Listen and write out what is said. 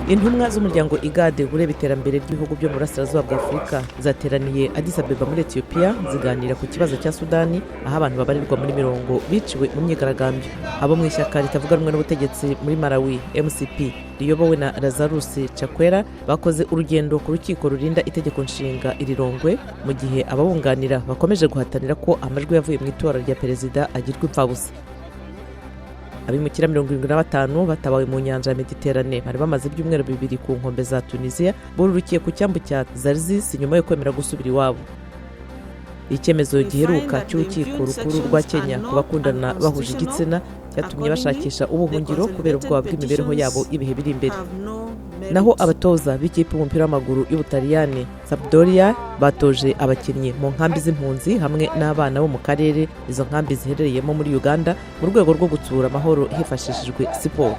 Intumwa z'umuryango IGAD ureba iterambere ry'ibihugu byo mu burasirazuba bwa Afurika zateraniye Addis Abeba muri Ethiopia ziganira ku kibazo cya Sudani, aho abantu babarirwa muri mirongo biciwe mu myigaragambyo. Abo mu ishyaka ritavuga rumwe n'ubutegetsi muri Malawi MCP riyobowe na Lazarus Chakwera bakoze urugendo ku rukiko rurinda itegeko nshinga irirongwe, mu gihe ababunganira bakomeje guhatanira ko amajwi yavuye mu itora rya perezida agirwa impfabusa. Abimukira 75 batabawe mu nyanja ya Mediterane bari bamaze ibyumweru bibiri ku nkombe za Tunisia bururukiye ku cyambu cya Zarzis nyuma yo kwemera gusubira iwabo. Icyemezo giheruka cy'urukiko rukuru rwa Kenya ku bakundana bahuje igitsina cyatumye bashakisha ubuhungiro kubera ubwoba bw'imibereho yabo ibihe biri imbere. Naho abatoza b'ikipe y'umupira w'amaguru y'Ubutaliyani Sampdoria batoje abakinnyi mu nkambi z'impunzi hamwe n'abana bo mu karere izo nkambi ziherereyemo muri Uganda mu rwego rwo gutsura amahoro hifashishijwe siporo.